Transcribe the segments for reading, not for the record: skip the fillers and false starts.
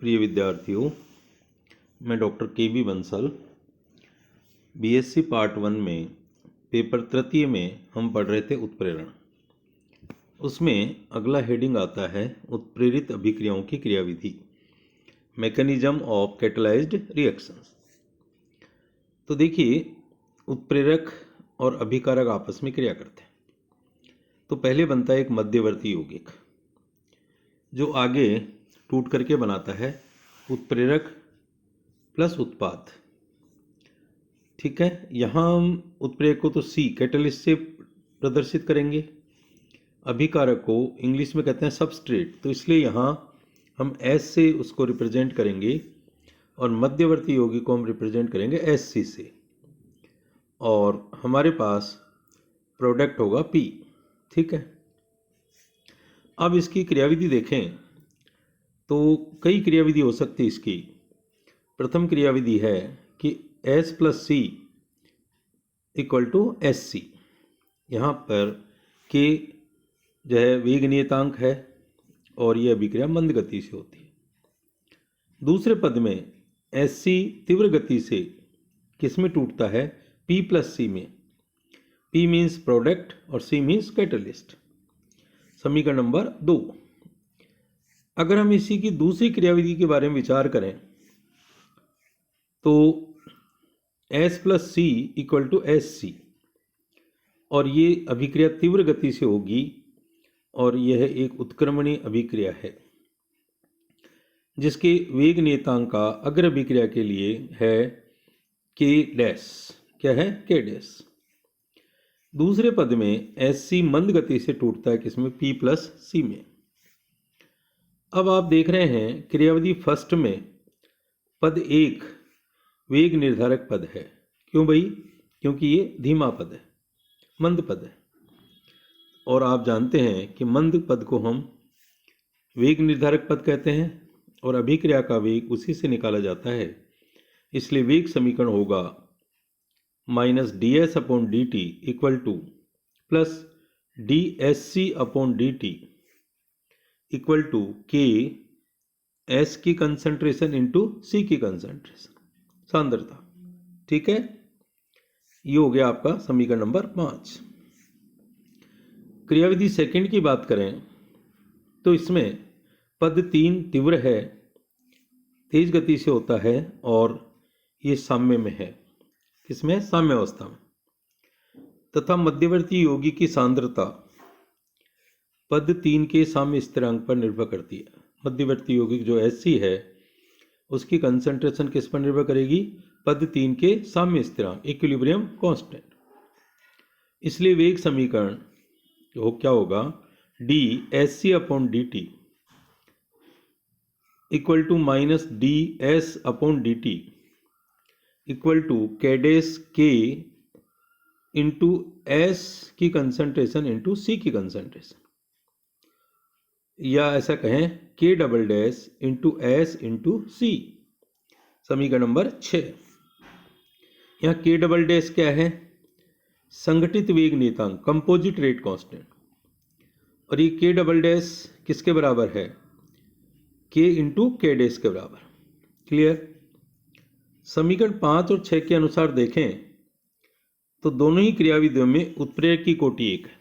प्रिय विद्यार्थियों, मैं डॉक्टर के बंसल बीएससी पार्ट 1 में पेपर तृतीय में हम पढ़ रहे थे उत्प्रेरण। उसमें अगला हेडिंग आता है उत्प्रेरित अभिक्रियाओं की क्रियाविधि, मैकेनिज्म ऑफ कैटलाइज्ड रिएक्शंस। तो देखिए, उत्प्रेरक और अभिकारक आपस में क्रिया करते हैं। तो पहले बनता है एक मध्यवर्ती यौगिक जो आगे टूट करके बनाता है उत्प्रेरक प्लस उत्पाद। ठीक है, यहाँ हम उत्प्रेरक को तो सी कैटलिस्ट से प्रदर्शित करेंगे, अभिकारक को इंग्लिश में कहते हैं सबस्ट्रेट, तो इसलिए यहाँ हम एस से उसको रिप्रेजेंट करेंगे और मध्यवर्ती यौगिक को हम रिप्रेजेंट करेंगे एस सी से, और हमारे पास प्रोडक्ट होगा पी। ठीक है, अब इसकी क्रियाविधि देखें तो कई क्रियाविधि हो सकती है इसकी। प्रथम क्रियाविधि है कि S plus C equal to S C. यहाँ पर K जो है वेग नियतांक है और यह अभिक्रिया मंद गति से होती है। दूसरे पद में एस सी तीव्र गति से किस में टूटता है? P प्लस सी में। P मीन्स प्रोडक्ट और C मीन्स कैटलिस्ट। समीकरण नंबर 2। अगर हम इसी की दूसरी क्रियाविधि के बारे में विचार करें तो S plus C equal to S C, और ये अभिक्रिया तीव्र गति से होगी और यह एक उत्क्रमणीय अभिक्रिया है जिसके वेग नियतांक का अग्र अभिक्रिया के लिए है K डैश। क्या है? K dash. दूसरे पद में एस सी मंद गति से टूटता है किसमें? P प्लस सी में। अब आप देख रहे हैं क्रियाविधि फर्स्ट में पद 1 वेग निर्धारक पद है। क्यों भाई? क्योंकि ये धीमा पद है, मंद पद है, और आप जानते हैं कि मंद पद को हम वेग निर्धारक पद कहते हैं और अभिक्रिया का वेग उसी से निकाला जाता है। इसलिए वेग समीकरण होगा minus D S upon D T equal to plus D S C upon D T equal to K S की कंसंट्रेशन इंटू सी की कंसंट्रेशन, सांद्रता। ठीक है, ये हो गया आपका समीकरण नंबर 5। क्रियाविधि सेकंड की बात करें तो इसमें पद 3 तीव्र है, तेज गति से होता है और ये साम्य में है। किसमें? साम्य अवस्था में। तथा मध्यवर्ती यौगिक की सांद्रता पद 3 के साम्य स्थिरांक पर निर्भर करती है। मध्यवर्ती यौगिक जो एससी है उसकी कंसंट्रेशन किस पर निर्भर करेगी? पद 3 के साम्य स्थिरांक, इक्विलिब्रियम कांस्टेंट। इसलिए वेग समीकरण क्या होगा? D S C upon D T equal to minus D S upon D T equal to k dash के इंटू एस की कंसंट्रेशन इंटू सी की कंसंट्रेशन, या ऐसा कहें के double dash into S into C. समीकरण नंबर 6। यहाँ के डबल डैश क्या है? संगठित वेग नियतांक, कंपोजिट रेट कांस्टेंट, और ये के डबल डैश किसके बराबर है? के इंटू के डैश के बराबर। क्लियर? समीकरण 5 और 6 के अनुसार देखें तो दोनों ही क्रियाविधियों में उत्प्रेरक की कोटि 1 है।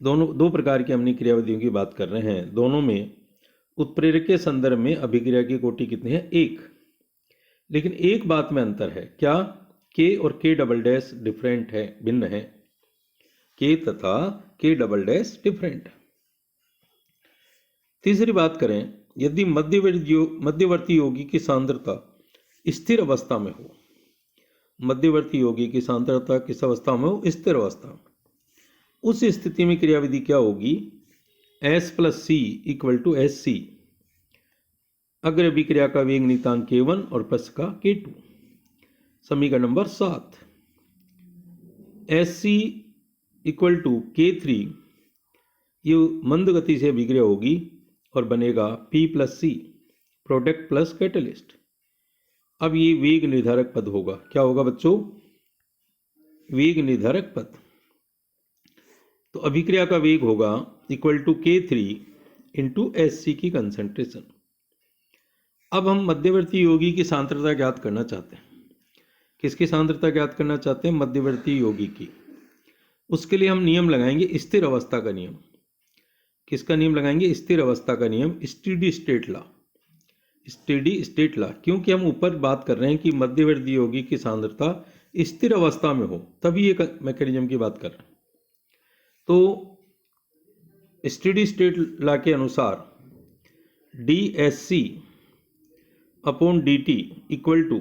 दो प्रकार की हमने क्रियाविधियों की बात कर रहे हैं, दोनों में उत्प्रेरक के संदर्भ में अभिक्रिया की कोटि कितनी है? 1। लेकिन एक बात में अंतर है। क्या? के और के डबल डैश डिफरेंट है, भिन्न है। के तथा के डबल डैश डिफरेंट है। तीसरी बात करें, यदि मध्यवर्ती यौगिक की सांद्रता स्थिर अवस्था में हो, मध्यवर्ती यौगिक की सांद्रता किस अवस्था में हो? स्थिर अवस्था में। उस स्थिति में क्रियाविधि क्या होगी? S plus C equal to S C. अग्र अभिक्रिया का वेग नियतांक K1 और पश्च का K2। समीकरण number 7। SC equal to K3, ये मंद गति से अभिक्रिया होगी और बनेगा P प्लस सी, प्रोडक्ट प्लस कैटलिस्ट। अब ये वेग निर्धारक पद होगा। क्या होगा बच्चों? वेग निर्धारक पद। तो अभिक्रिया का वेग होगा equal to K3 into S C की कंसंट्रेशन। अब हम मध्यवर्ती यौगिक की सांद्रता ज्ञात करना चाहते हैं। किसकी सांद्रता ज्ञात करना चाहते हैं? मध्यवर्ती यौगिक की। उसके लिए हम नियम लगाएंगे स्थिर अवस्था का नियम। किसका नियम लगाएंगे? स्थिर अवस्था का नियम, steady state law. Steady state law, क्योंकि हम ऊपर बात कर रहे हैं कि मध्यवर्ती यौगिक की सांद्रता स्थिर अवस्था में हो, तभी ये मैकेनिज्म की बात कर रहे हैं। तो स्टेडी स्टेट लॉ के अनुसार DSC upon DT equal to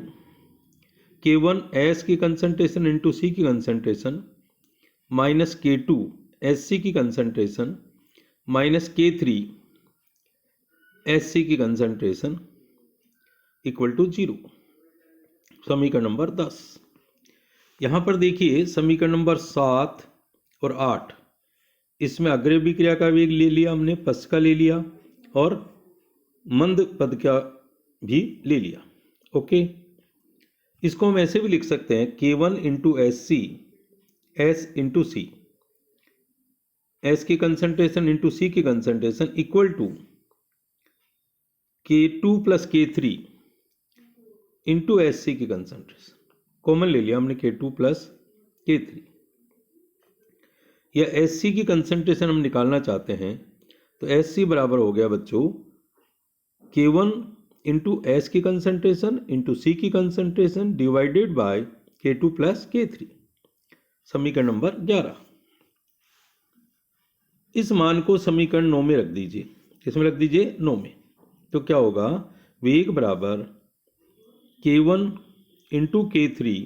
K1 S की कंसंट्रेशन इंटू C की कंसंट्रेशन माइनस K2 SC की कंसंट्रेशन माइनस K3 SC की कंसंट्रेशन इक्वल टू 0। समीकरण नंबर 10। यहाँ पर देखिए समीकरण नंबर 7 और 8, इसमें अग्र अभिक्रिया का वेग ले लिया हमने, पश्च का ले लिया और मंद पद का भी ले लिया। ओके, इसको हम ऐसे भी लिख सकते हैं K1 into SC S into C, S की कंसंट्रेशन इंटू सी की concentration equal to K2 plus K3 into SC की कंसंट्रेशन। कॉमन ले लिया हमने K2 प्लस K3। या SC की कंसंट्रेशन हम निकालना चाहते हैं तो SC बराबर हो गया बच्चों K1 इंटू एस की कंसंट्रेशन इंटू सी की concentration divided by K2 plus K3। समीकरण नंबर 11। इस मान को समीकरण 9 में रख दीजिए। किसमें रख दीजिए? 9 में। तो क्या होगा? वेग बराबर K1 into K3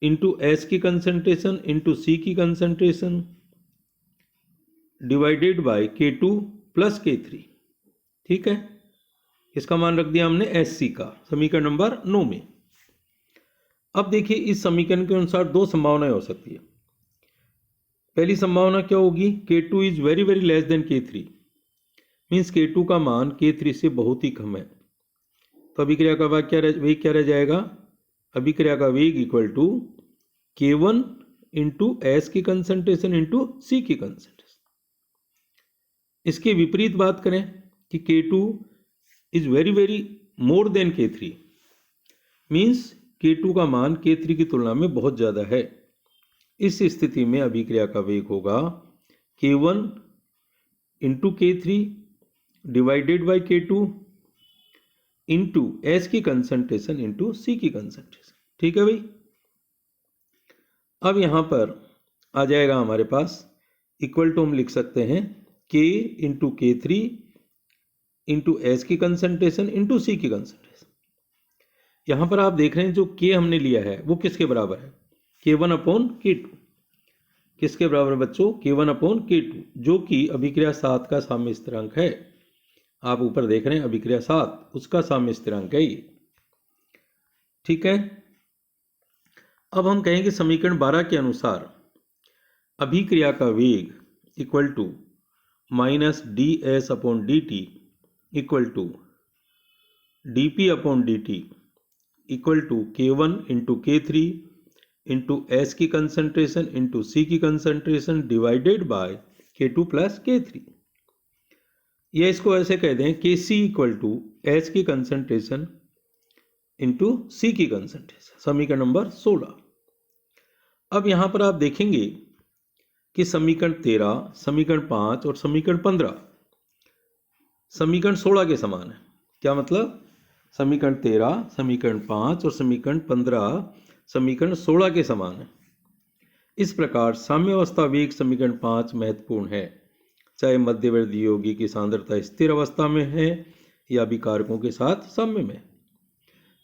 into S की कंसंट्रेशन इंटू सी की concentration divided by K2 plus K3। ठीक है, इसका मान रख दिया हमने SC का, समीकरण नंबर 9 में। अब देखिए इस समीकरण के अनुसार दो संभावनाएं हो सकती है। पहली संभावना क्या होगी? K2 is very very less than K3, means K2 का मान K3 से बहुत ही कम है। तो अभिक्रिया का वेग क्या रह जाएगा? अभिक्रिया का वेग equal to K1 into S की कंसंट्रेशन इंटू सी की कंसंट्रेशन। इसके विपरीत बात करें कि K2 is very very more than K3, means K2 का मान K3 की तुलना में बहुत ज़्यादा है। इस स्थिति में अभिक्रिया का वेग होगा K1 into K3 divided by K2 into S की कंसंट्रेशन इंटू सी की कंसंट्रेशन। ठीक है भाई। अब यहाँ पर आ जाएगा हमारे पास इक्वल टू, हम लिख सकते हैं K into K3 into S की कंसंट्रेशन इंटू सी की कंसंट्रेशन। यहाँ पर आप देख रहे हैं जो K हमने लिया है वो किसके बराबर है? K1 upon K2। किसके बराबर बच्चों? K1 अपॉन K2, जो कि अभिक्रिया 7 का साम्य स्थिरांक है। आप ऊपर देख रहे हैं अभिक्रिया 7, उसका साम्य स्थिरांक है ये। ठीक है, अब हम कहेंगे समीकरण 12 के अनुसार अभिक्रिया का वेग equal to minus DS upon DT equal to DP upon DT equal to K1 into K3 into S की कंसंट्रेशन इंटू सी की concentration divided by K2 plus K3। या इसको ऐसे कह दें KC इक्वल टू एस की concentration into C की concentration. समीकरण नंबर 16। अब यहाँ पर आप देखेंगे कि समीकरण 13, समीकरण 5 और समीकरण 15 समीकरण 16 के समान है। क्या मतलब? समीकरण 13, समीकरण 5 और समीकरण 15 समीकरण 16 के समान है। इस प्रकार साम्यावस्था वेग समीकरण 5 महत्वपूर्ण है, चाहे मध्यवर्ती यौगिक की सांद्रता स्थिर अवस्था में है या विकारकों के साथ साम्य में।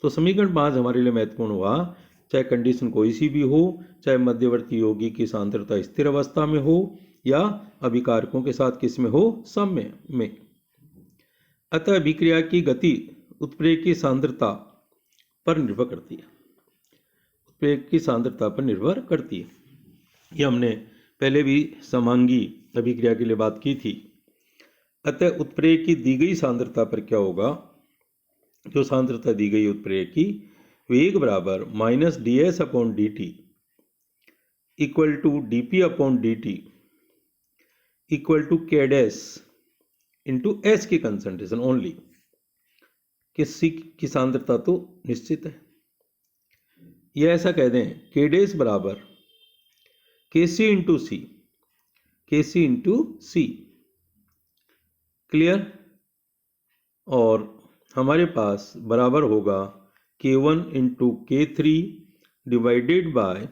तो समीकरण 5 हमारे लिए महत्वपूर्ण हुआ, चाहे कंडीशन कोई सी भी हो, चाहे मध्यवर्ती यौगिक की सांद्रता स्थिर अवस्था में हो या अभिकारकों के साथ किस में हो? साम्य में। अतः अभिक्रिया की गति उत्प्रेरक की सांद्रता पर निर्भर करती है। उत्प्रेरक की सांद्रता पर निर्भर करती है। यह हमने पहले भी समांगी अभिक्रिया के लिए बात की थी। अतः उत्प्रेरक की दी गई सांद्रता पर क्या होगा? जो सांद्रता दी गई उत्प्रेरक की, वेग बराबर minus DS upon DT equal to DP upon DT equal to K dash into S की कंसंट्रेशन ओनली। कि सी की सांद्रता तो निश्चित है। यह ऐसा कह दें के डेस बराबर के सी इंटू सी, के सी इंटू सी। क्लियर। और हमारे पास बराबर होगा K1 into K3 divided by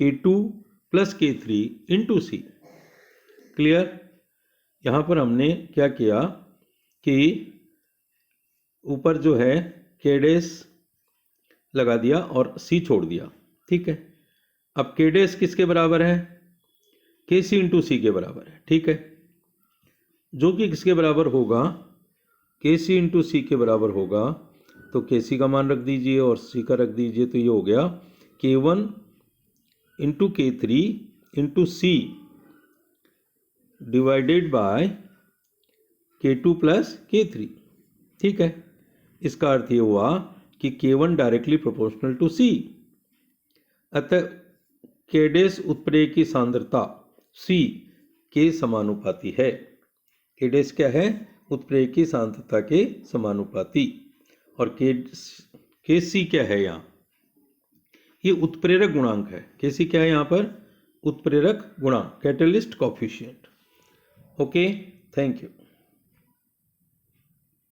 K2 plus K3 into C. Clear. यहाँ पर हमने क्या किया कि ऊपर जो है K डैश लगा दिया और C छोड़ दिया। ठीक है। अब K डैश किसके बराबर है? KC इंटू सी के बराबर है। ठीक है, जो कि किसके बराबर होगा? KC इंटू सी के बराबर होगा। तो KC का मान रख दीजिए और C का रख दीजिए, तो ये हो गया K1 into K3 into C divided by K2 plus K3। ठीक है, इसका अर्थ ये हुआ कि K1 directly proportional to C। अतः K डैश उत्प्रेरय की सांद्रता C के समानुपाती है। K डैश क्या है? उत्प्रेरय की सांद्रता के समानुपाती। और KC क्या है यहाँ? ये उत्प्रेरक गुणांक है। KC क्या है यहाँ पर? उत्प्रेरक गुणांक, catalyst coefficient. Okay, thank you.